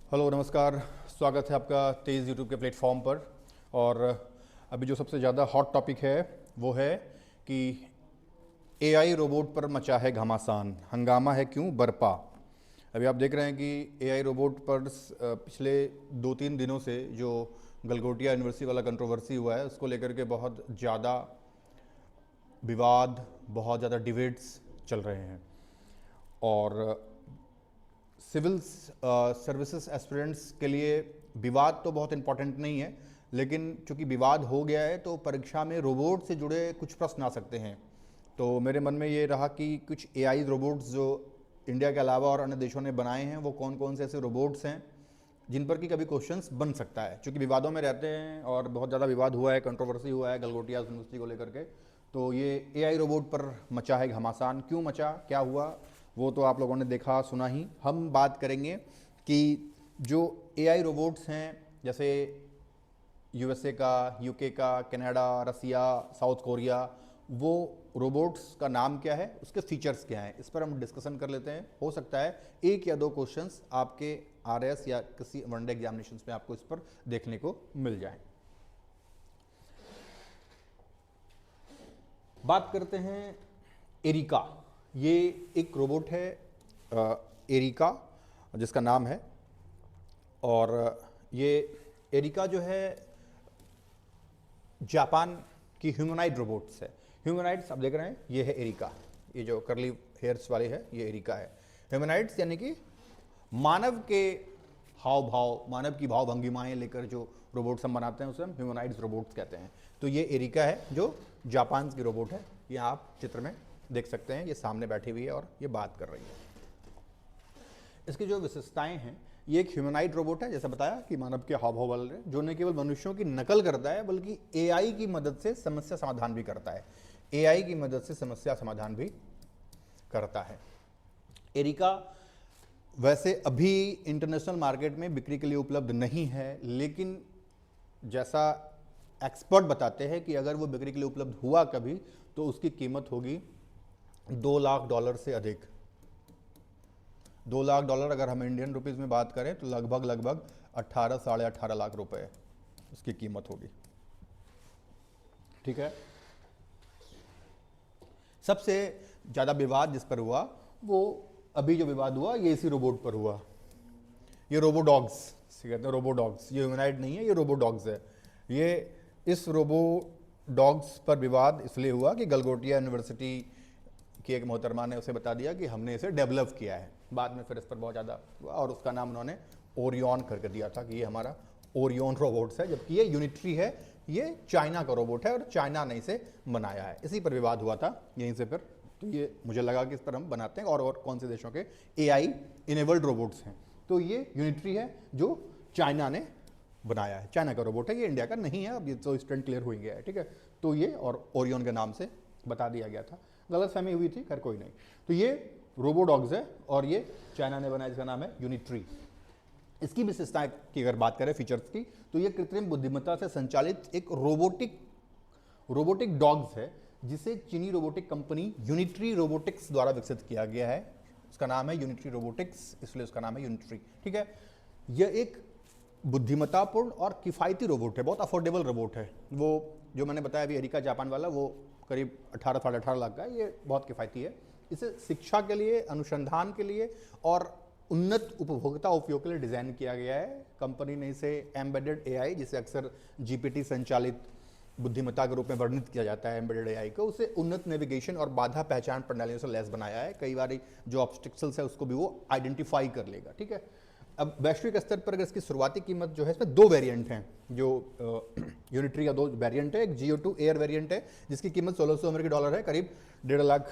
Hello नमस्कार। स्वागत है आपका तेज़ यूट्यूब के प्लेटफॉर्म पर। और अभी जो सबसे ज़्यादा हॉट टॉपिक है वो है कि एआई रोबोट पर मचा है घमासान, हंगामा है क्यों बरपा। अभी आप देख रहे हैं कि एआई रोबोट पर पिछले 2-3 दिनों से जो गलगोटिया यूनिवर्सिटी वाला कंट्रोवर्सी हुआ है उसको लेकर के बहुत ज़्यादा विवाद, बहुत ज़्यादा डिबेट्स चल रहे हैं। और सिविल सर्विसेज एस्पिरेंट्स के लिए विवाद तो बहुत इम्पोर्टेंट नहीं है, लेकिन चूंकि विवाद हो गया है तो परीक्षा में रोबोट से जुड़े कुछ प्रश्न आ सकते हैं। तो मेरे मन में ये रहा कि कुछ एआई रोबोट्स जो इंडिया के अलावा और अन्य देशों ने बनाए हैं वो कौन कौन से ऐसे रोबोट्स हैं जिन पर कि कभी क्वेश्चंस बन सकता है, चूंकि विवादों में रहते हैं और बहुत ज़्यादा विवाद हुआ है, कंट्रोवर्सी हुआ है गलगोटिया यूनिवर्सिटी को लेकर के। तो ये एआई रोबोट पर मचा है घमासान, क्यों मचा, क्या हुआ, वो तो आप लोगों ने देखा सुना ही। हम बात करेंगे कि जो एआई रोबोट्स हैं, जैसे यूएसए का, यूके का, कनाडा, रसिया, साउथ कोरिया, वो रोबोट्स का नाम क्या है, उसके फीचर्स क्या हैं, इस पर हम डिस्कशन कर लेते हैं। हो सकता है एक या दो क्वेश्चंस आपके आरएस या किसी वनडे एग्जामिनेशंस में आपको इस पर देखने को मिल जाए। बात करते हैं एरिका। ये एक रोबोट है एरिका, जिसका नाम है। और ये एरिका जो है जापान की ह्यूमनाइड रोबोट्स है। ह्यूमनाइड्स आप देख रहे हैं, ये है एरिका, ये जो करली हेयर्स वाली है ये एरिका है। ह्यूमनाइड्स यानी कि मानव के हाव भाव, मानव की भाव भंगिमाएं लेकर जो रोबोट्स हम बनाते हैं उसे हम ह्यूमनाइड्स रोबोट्स कहते हैं। तो ये एरिका है जो जापान की रोबोट है। ये आप चित्र में देख सकते हैं, ये सामने बैठी हुई है और ये बात कर रही है। इसकी जो विशेषताएं हैं, ये एक ह्यूमनाइड रोबोट है, जैसा बताया कि मानव के हाव भाव वाले, जो न केवल मनुष्यों की नकल करता है बल्कि एआई की मदद से समस्या समाधान भी करता है। एआई की मदद से समस्या समाधान भी करता है। एरिका वैसे अभी इंटरनेशनल मार्केट में बिक्री के लिए उपलब्ध नहीं है, लेकिन जैसा एक्सपर्ट बताते हैं कि अगर वो बिक्री के लिए उपलब्ध हुआ कभी तो उसकी कीमत होगी $2 लाख से अधिक। $2 लाख अगर हम इंडियन रुपीज़ में बात करें तो लगभग 18 साढ़े 18 लाख रुपए उसकी कीमत होगी। ठीक है। सबसे ज़्यादा विवाद जिस पर हुआ वो अभी जो विवाद हुआ ये इसी रोबोट पर हुआ। ये रोबो डॉग्स कहते हैं, रोबो डॉग्स, ये ह्यूमनाइड नहीं है, ये रोबो डॉग्स है। ये इस रोबो डॉग्स पर विवाद इसलिए हुआ कि गलगोटिया यूनिवर्सिटी की एक मोहतरमा ने उसे बता दिया कि हमने इसे डेवलप किया है। बाद में फिर इस पर बहुत ज़्यादा हुआ और उसका नाम उन्होंने ओरियन करके दिया था कि ये हमारा ओरियन रोबोट्स है, जबकि ये यूनिट्री है, ये चाइना का रोबोट है और चाइना ने इसे बनाया है। इसी पर विवाद हुआ था यहीं से फिर। तो ये मुझे लगा कि इस पर हम बनाते हैं और कौन से देशों के एआई इनेबल्ड रोबोट्स हैं। तो ये यूनिट्री है जो चाइना ने बनाया है, चाइना का रोबोट है, ये इंडिया का नहीं है। अब ये तो स्टैंड क्लियर हो गया है। ठीक है। तो ये और ओरियन के नाम से बता दिया गया था, गलत फहमी हुई थी, खैर कोई नहीं। तो ये रोबो डॉग्स है और ये चाइना ने बनाया, जिसका नाम है यूनिट्री। इसकी विशेषताएं की अगर बात करें फीचर्स की, तो ये कृत्रिम बुद्धिमत्ता से संचालित एक रोबोटिक डॉग्स है, जिसे चीनी रोबोटिक कंपनी यूनिट्री रोबोटिक्स द्वारा विकसित किया गया है। उसका नाम है यूनिट्री रोबोटिक्स, इसलिए उसका नाम है यूनिट्री। ठीक है। यह एक बुद्धिमत्तापूर्ण और किफ़ायती रोबोट है, बहुत अफोर्डेबल रोबोट है। वो जो मैंने बताया अभी एरिका जापान वाला, वो करीब 18 साढ़े 18 लाख का है। ये बहुत किफ़ायती है। इसे शिक्षा के लिए, अनुसंधान के लिए और उन्नत उपभोक्ता उपयोग के लिए डिज़ाइन किया गया है। कंपनी ने इसे एम्बेडेड एआई, जिसे अक्सर जीपीटी संचालित बुद्धिमत्ता के रूप में वर्णित किया जाता है, एम्बेडेड एआई को, उसे उन्नत नेविगेशन और बाधा पहचान प्रणालियों से लैस बनाया है। कई बार जो ऑब्स्टिकल्स है उसको भी वो आइडेंटिफाई कर लेगा। ठीक है। अब वैश्विक स्तर पर अगर इसकी शुरुआती कीमत जो है, इसमें दो वेरिएंट हैं। जो यूनिट्री का दो वेरिएंट है, एक GO2 एयर वेरिएंट है जिसकी कीमत $1600 है, करीब 1.5 लाख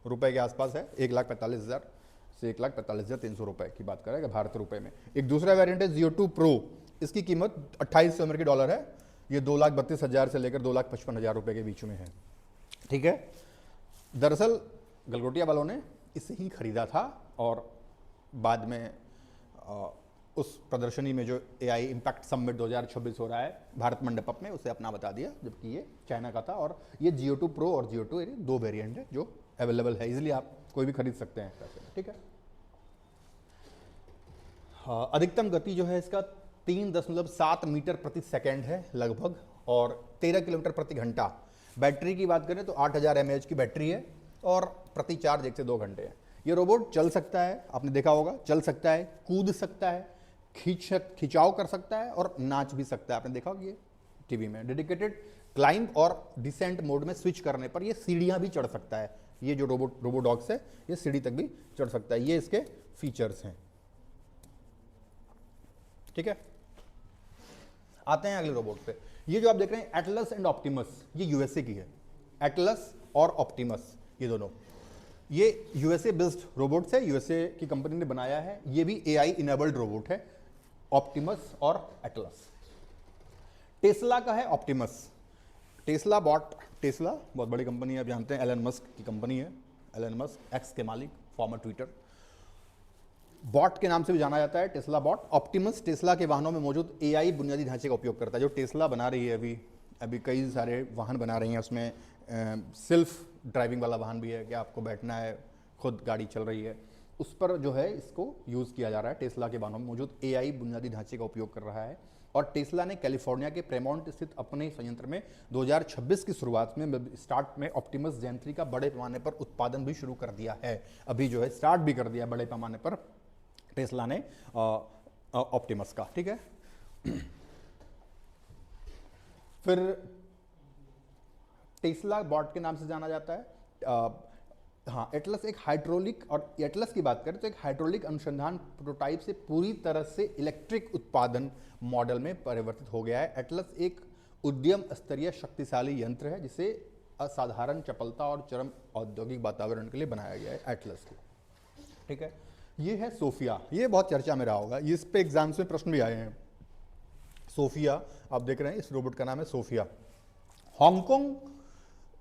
रुपए के आसपास है, 1,45,000 से 1,45,300 रुपए की बात करेगा भारतीय रुपए में। एक दूसरा वेरिएंट है GO2 प्रो, इसकी कीमत $2800 है, ये 2,32,000 से लेकर 2,55,000 रुपए के बीच में है। ठीक है। दरअसल गलगोटिया वालों ने इसे ही खरीदा था और बाद में उस प्रदर्शनी में जो एआई इम्पैक्ट समिट 2026 हो रहा है भारत मंडपम में, उसे अपना बता दिया, जबकि ये चाइना का था। और ये GO2 प्रो और GO2 दो वेरिएंट है जो अवेलेबल है, इजीली आप कोई भी खरीद सकते हैं पैसे में। ठीक है। हाँ, अधिकतम गति जो है इसका 3.7 मीटर प्रति सेकंड है लगभग, और 13 किलोमीटर प्रति घंटा। बैटरी की बात करें तो 8000 mAh की बैटरी है, और प्रति चार्ज 1 से 2 घंटे है। ये रोबोट चल सकता है, आपने देखा होगा, चल सकता है, कूद सकता है, खिंचाव कर सकता है और नाच भी सकता है। आपने देखा होगा ये टीवी में। डेडिकेटेड क्लाइंब और डिसेंट मोड में स्विच करने पर ये सीढ़ियां भी चढ़ सकता है। ये जो रोबोडॉग्स है ये सीढ़ी तक भी चढ़ सकता है। ये इसके फीचर्स हैं, ठीक है। आते हैं अगले रोबोट पे। ये जो आप देख रहे हैं एटलस एंड ऑप्टिमस, ये यूएसए की है। एटलस और ऑप्टिमस ये दोनों, ये यूएसए बेस्ड रोबोट्स है, यूएसए की कंपनी ने बनाया है। ये भी एआई इनेबल्ड रोबोट है, ऑप्टिमस और एटलस। टेस्ला का है ऑप्टिमस। टेस्ला बहुत बड़ी कंपनी है, आप जानते हैं, एलन मस्क की कंपनी है। एलन मस्क एक्स के मालिक, फॉर्मर ट्विटर। बॉट के नाम से भी जाना जाता है, टेस्ला बॉट। ऑप्टिमस टेस्ला के वाहनों में मौजूद एआई बुनियादी ढांचे का उपयोग करता है। जो टेस्ला बना रही है अभी कई सारे वाहन बना रही हैं, उसमें सेल्फ ड्राइविंग वाला वाहन भी है कि आपको बैठना है, खुद गाड़ी चल रही है, उस पर जो है इसको यूज़ किया जा रहा है। टेस्ला के वाहनों में मौजूद एआई बुनियादी ढांचे का उपयोग कर रहा है। और टेस्ला ने कैलिफोर्निया के प्रेमोंट स्थित अपने संयंत्र में 2026 की शुरुआत में स्टार्ट में ऑप्टिमस जेन 3 का बड़े पैमाने पर उत्पादन भी शुरू कर दिया है। अभी जो है स्टार्ट भी कर दिया बड़े पैमाने पर टेस्ला ने ऑप्टिमस का, ठीक है। फिर टेस्ला बॉट के नाम से जाना जाता है। हाँ, एटलस एक हाइड्रोलिक, और एटलस की बात करें तो एक हाइड्रोलिक अनुसंधान प्रोटोटाइप से पूरी तरह से इलेक्ट्रिक उत्पादन मॉडल में परिवर्तित हो गया है। एटलस एक उद्यम स्तरीय शक्तिशाली यंत्र है जिसे असाधारण चपलता और चरम औद्योगिक वातावरण के लिए बनाया गया है एटलस को, ठीक है। ये है सोफिया, ये बहुत चर्चा में रहा होगा, इस पे एग्जाम्स में प्रश्न भी आए हैं। सोफिया आप देख रहे हैं, इस रोबोट का नाम है सोफिया। हांगकांग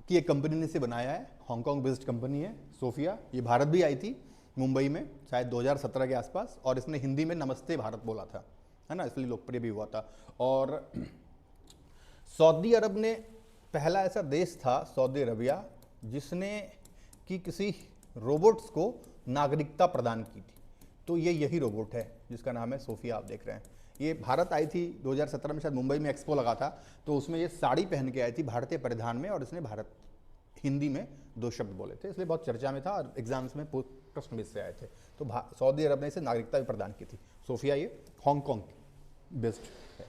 की एक कंपनी ने इसे बनाया है, हांगकांग बेस्ड कंपनी है सोफिया। ये भारत भी आई थी मुंबई में शायद 2017 के आसपास, और इसने हिंदी में नमस्ते भारत बोला था, है ना, इसलिए लोकप्रिय भी हुआ था। और सऊदी अरब ने पहला ऐसा देश था, सऊदी अरबिया, जिसने कि किसी रोबोट्स को नागरिकता प्रदान की थी। तो ये यही रोबोट है जिसका नाम है सोफिया, आप देख रहे हैं। ये भारत आई थी 2017 में, शायद मुंबई में एक्सपो लगा था, तो उसमें ये साड़ी पहन के आई थी भारतीय परिधान में, और इसने भारत हिंदी में 2 शब्द बोले थे, इसलिए बहुत चर्चा में था और एग्जाम्स में प्रश्न भी इससे आए थे। तो सऊदी अरब ने इसे नागरिकता भी प्रदान की थी। सोफिया ये हांगकांग बेस्ड है,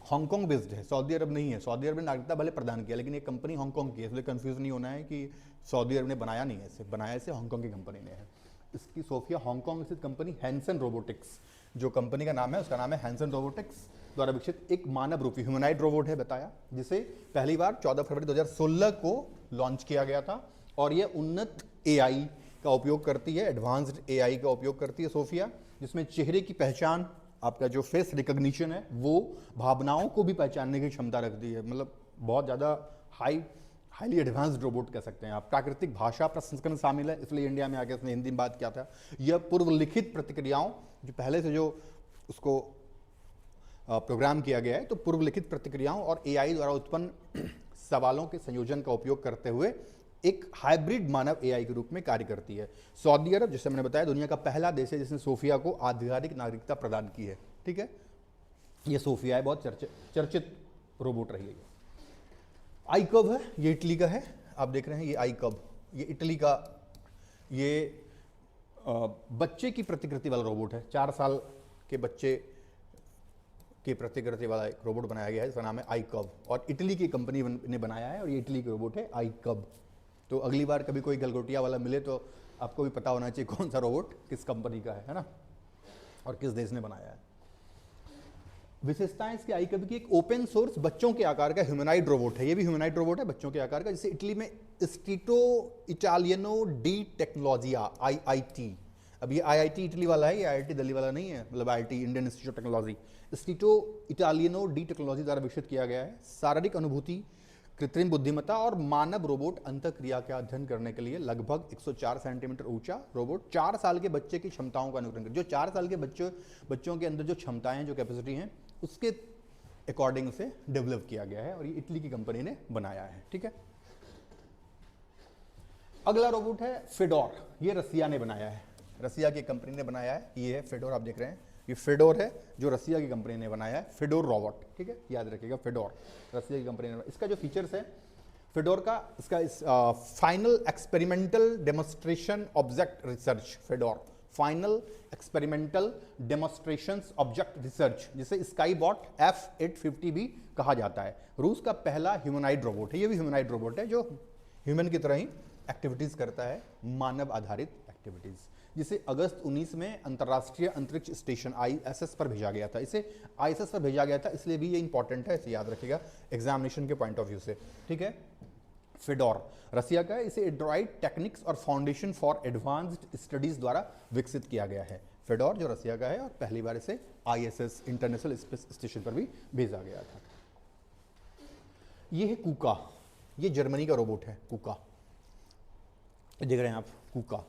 हांगकांग बेस्ड है, सऊदी अरब नहीं है। सऊदी अरब ने नागरिकता भले प्रदान किया, लेकिन ये कंपनी हांगकांग की है, इसलिए कंफ्यूज नहीं होना है कि सऊदी अरब ने बनाया नहीं है इसे, बनाया इसे हांगकांग की कंपनी ने है। इसकी सोफिया हांगकांग स्थित कंपनी हैंसन रोबोटिक्स, जो कंपनी का नाम है उसका नाम है हैंसन रोबोटिक्स, द्वारा विकसित एक मानव रूपी ह्यूमनाइड रोबोट है बताया, जिसे पहली बार 14 फरवरी 2016 को लॉन्च किया गया था। और यह उन्नत एआई का उपयोग करती है, एडवांस्ड एआई का उपयोग करती है सोफिया, जिसमें चेहरे की पहचान, आपका जो फेस रिकॉग्निशन है, वो भावनाओं को भी पहचानने की क्षमता रखती है। मतलब बहुत ज़्यादा हाईली एडवांस्ड रोबोट कह सकते हैं आप। प्राकृतिक भाषा प्रसंस्करण शामिल है, इसलिए इंडिया में आके इसने हिंदी में बात किया था। यह पूर्व लिखित प्रतिक्रियाओं, जो पहले से जो उसको प्रोग्राम किया गया है, तो पूर्व लिखित प्रतिक्रियाओं और एआई द्वारा उत्पन्न सवालों के संयोजन का उपयोग करते हुए एक हाइब्रिड मानव एआई के रूप में कार्य करती है। सऊदी अरब, जैसे मैंने बताया, दुनिया का पहला देश है जिसने सोफिया को आधिकारिक नागरिकता प्रदान की है, ठीक है। ये सोफिया है, बहुत चर्चित रोबोट रही है। आई कब है, ये इटली का है, आप देख रहे हैं, ये आई कब, ये इटली का, ये बच्चे की प्रतिकृति वाला रोबोट है। 4 साल के बच्चे की प्रतिकृति वाला एक रोबोट बनाया गया है, इसका नाम है आई कब, और इटली की कंपनी ने बनाया है, और ये इटली का रोबोट है आई कब। तो अगली बार कभी कोई गलगोटिया वाला मिले तो आपको भी पता होना चाहिए कौन सा रोबोट किस कंपनी का है ना, और किस देश ने बनाया है। विशेषताएं इसके आई कब की, एक ओपन सोर्स बच्चों के आकार का ह्यूमनाइड रोबोट है। ये भी ह्यूमनाइड रोबोट है बच्चों के आकार का, जिसे इटली में इंस्टीट्यूटो इटालियनो डी टेक्नोलॉजिया IIT, अब ये IIT इटली वाला है, ये IIT दिल्ली वाला नहीं है, मतलब IIT Indian Institute of Technology, Istituto Italiano di technology द्वारा विकसित किया गया है। शारीरिक अनुभूति, कृत्रिम बुद्धिमत्ता और मानव रोबोट अंतःक्रिया का अध्ययन करने के लिए लगभग 104 सेंटीमीटर ऊंचा रोबोट 4 साल के बच्चे की क्षमताओं का अनुकरण कर, जो 4 साल के बच्चों के अंदर जो क्षमताएं, जो कैपेसिटी हैं, उसके अकॉर्डिंग से डेवलप किया गया है, और ये इटली की कंपनी ने बनाया है, ठीक है। अगला रोबोट है फेडोर, ये रसिया ने बनाया है। रसिया की कंपनी ने बनाया है, ये है फेडोर, आप देख रहे हैं ये फेडोर है जो रसिया की कंपनी ने बनाया है, फेडोर रोबोट, ठीक है, याद रखिएगा फेडोर रसिया की कंपनी ने। इसका जो फीचर्स है फेडोर का, इसका final experimental demonstration object research, FEDOR final experimental demonstrations object research, जिसे स्काईबॉट F850 भी कहा जाता है। रूस का पहला ह्यूमनाइड रोबोट है, ये भी ह्यूमनाइड रोबोट है जो ह्यूमन की तरह ही एक्टिविटीज करता है, मानव आधारित एक्टिविटीज, जिसे अगस्त 19 में अंतर्राष्ट्रीय अंतरिक्ष स्टेशन ISS पर भेजा गया था। इसे ISS पर भेजा गया था, इसलिए भी ये इंपॉर्टेंट है, इसे याद रखिएगा एग्जामिनेशन के पॉइंट ऑफ व्यू से, ठीक है। फेडोर रसिया का है, इसे एंड्रॉइड टेक्निक्स और फाउंडेशन फॉर एडवांस्ड स्टडीज द्वारा विकसित किया गया है। फेडोर जो रसिया का है और पहली बार इसे ISS इंटरनेशनल स्पेस स्टेशन पर भी भेजा गया था। ये है कूका, ये जर्मनी का रोबोट है कुका, देख रहे हैं आप कुका,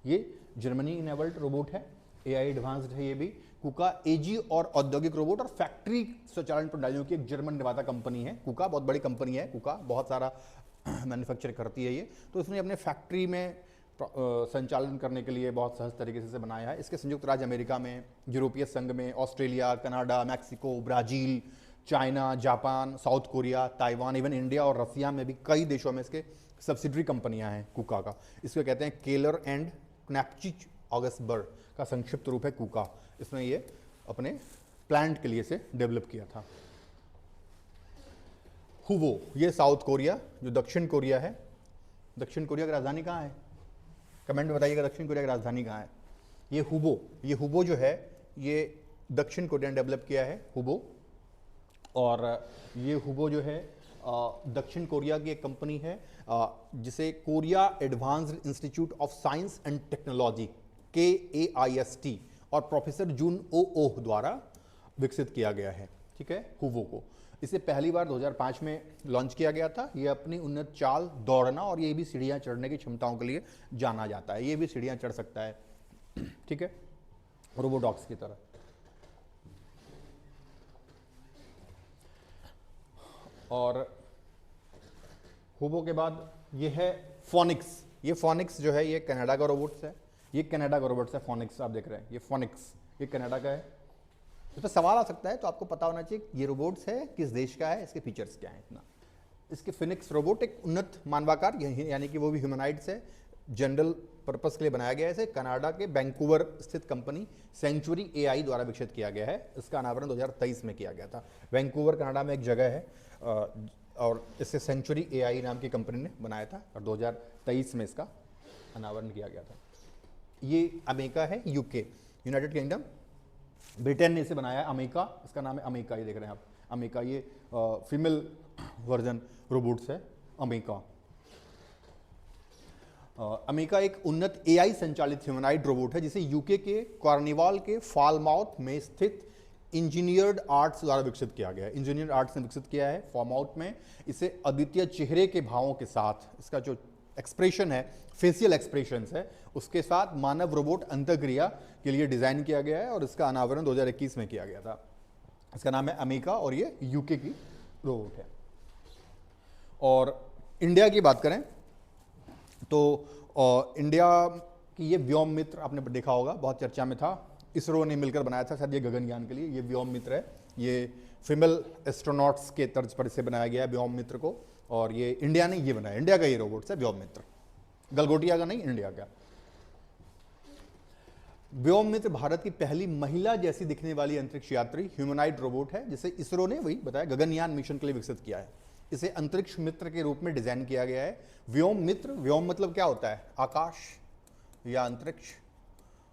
ये जर्मनी इनेबल्ड रोबोट है, AI एडवांस्ड है ये भी। कुका AG और औद्योगिक रोबोट और फैक्ट्री स्वचालन प्रणालियों की एक जर्मन निर्माता कंपनी है। कुका बहुत बड़ी कंपनी है, कुका बहुत सारा मैन्युफैक्चर करती है ये, तो इसने अपने फैक्ट्री में संचालन करने के लिए बहुत सहज तरीके से बनाया है। इसके संयुक्त राज्य अमेरिका में, यूरोपीय संघ में, Australia, Canada, Mexico, Brazil, China, Japan, south Korea, Taiwan, even India और रसिया में भी कई देशों में इसके सब्सिडरी कंपनियां हैं कुका का। इसको कहते हैं केलर एंड क्नैप्चिच ऑगस्टबर्ग का संक्षिप्त रूप है कुका। इसने ये अपने प्लांट के लिए से डेवलप किया था। हुवो, ये साउथ कोरिया जो दक्षिण कोरिया है, दक्षिण कोरिया की राजधानी कहाँ है, कमेंट में बताइएगा दक्षिण कोरिया की राजधानी कहाँ है। ये हुबो जो है ये दक्षिण कोरिया ने डेवलप किया है हुबो, और ये हुबो जो है दक्षिण कोरिया की एक कंपनी है जिसे Korea advanced institute of science and technology KAIST और प्रोफेसर जून ओ द्वारा विकसित किया गया है, ठीक है, हुवो को। इसे पहली बार 2005 में लॉन्च किया गया था। ये अपनी उन्नत चाल, दौड़ना और ये भी सीढ़ियाँ चढ़ने की क्षमताओं के लिए जाना जाता है। ये भी सीढ़ियाँ चढ़ सकता है, ठीक है, रोबोडॉक्स की तरह। और हुबो के बाद ये है फोनिक्स। ये फोनिक्स जो है ये कनाडा का रोबोट्स है, ये कनाडा का रोबोट्स है फोनिक्स, आप देख रहे हैं ये फोनिक्स, ये कनाडा का है। इस पर सवाल आ सकता है तो आपको पता होना चाहिए ये रोबोट्स है किस देश का है, इसके फीचर्स क्या हैं इतना। इसके फिनिक्स रोबोट एक उन्नत मानवाकार यानी कि वो भी ह्यूमनाइड्स है, जनरल पर्पस के लिए बनाया गया है। इसे कनाडा के वैंकूवर स्थित कंपनी सेंचुरी AI द्वारा विकसित किया गया है। इसका अनावरण 2023 में किया गया था। वैंकूवर कनाडा में एक जगह है और इसे सेंचुरी AI नाम की कंपनी ने बनाया था और 2023 में इसका अनावरण किया गया था। ये अमेरिका है, UK यूनाइटेड किंगडम, ब्रिटेन ने इसे बनाया है। अमेरिका, इसका नाम है अमेरिका, ये देख रहे हैं आप अमेरिका, ये फीमेल वर्जन रोबोट्स है अमेरिका। अमेरिका एक उन्नत AI संचालित ह्यूमनाइड रोबोट है जिसे UK के कार्निवाल के फॉलमाउथ में स्थित इंजीनियर्ड आर्ट्स द्वारा विकसित किया गया है। इंजीनियर्ड आर्ट्स ने विकसित किया है फॉलमाउथ में। इसे अद्वितीय चेहरे के भावों के साथ, इसका जो एक्सप्रेशन है, फेशियल एक्सप्रेशंस है, उसके साथ मानव रोबोट अंतःक्रिया के लिए डिजाइन किया गया है और इसका अनावरण 2021 में किया गया था। इसका नाम है अमेरिका और ये UK की रोबोट है। और इंडिया की बात करें तो इंडिया की ये व्योम मित्र आपने देखा होगा, बहुत चर्चा में था। इसरो ने मिलकर बनाया था शायद ये गगनयान के लिए। ये व्योम मित्र है, ये फीमेल एस्ट्रोनॉट्स के तर्ज पर इसे बनाया गया है व्योम मित्र को, और ये इंडिया ने ये बनाया, इंडिया का ये रोबोट है व्योम मित्र, गलगोटिया का नहीं, इंडिया का। व्योम मित्र भारत की पहली महिला जैसी दिखने वाली अंतरिक्ष यात्री ह्यूमनाइड रोबोट है जिसे इसरो ने वही बताया गगनयान मिशन के लिए विकसित किया है। इसे अंतरिक्ष मित्र के रूप में डिजाइन किया गया है। व्योम मित्र, व्योम मतलब क्या होता है, आकाश या अंतरिक्ष,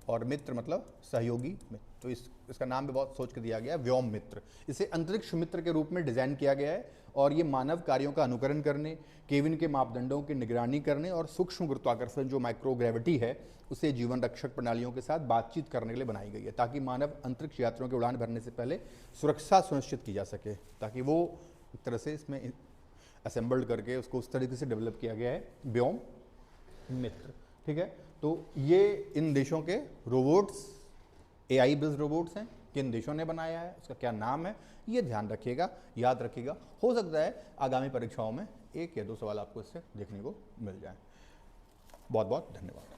और मित्र मतलब सहयोगी मित्र, तो इसका नाम भी बहुत सोच के दिया गया है व्योम मित्र। इसे अंतरिक्ष मित्र के रूप में डिजाइन किया गया है और ये मानव कार्यों का अनुकरण करने, केविन के मापदंडों की निगरानी करने और सूक्ष्म गुरुत्वाकर्षण जो माइक्रोग्रेविटी है उसे जीवन रक्षक प्रणालियों के साथ बातचीत करने के लिए बनाई गई है, ताकि मानव अंतरिक्ष यात्रियों की उड़ान भरने से पहले सुरक्षा सुनिश्चित की जा सके, ताकि वो एक तरह से इसमें असेंबल्ड करके उसको उस तरीके से डेवलप किया गया है व्योम मित्र, ठीक है। तो ये इन देशों के रोबोट्स, AI बेस्ड रोबोट्स हैं, किन देशों ने बनाया है, उसका क्या नाम है, ये ध्यान रखिएगा, याद रखिएगा। हो सकता है आगामी परीक्षाओं में 1 या 2 सवाल आपको इससे देखने को मिल जाए। बहुत बहुत धन्यवाद।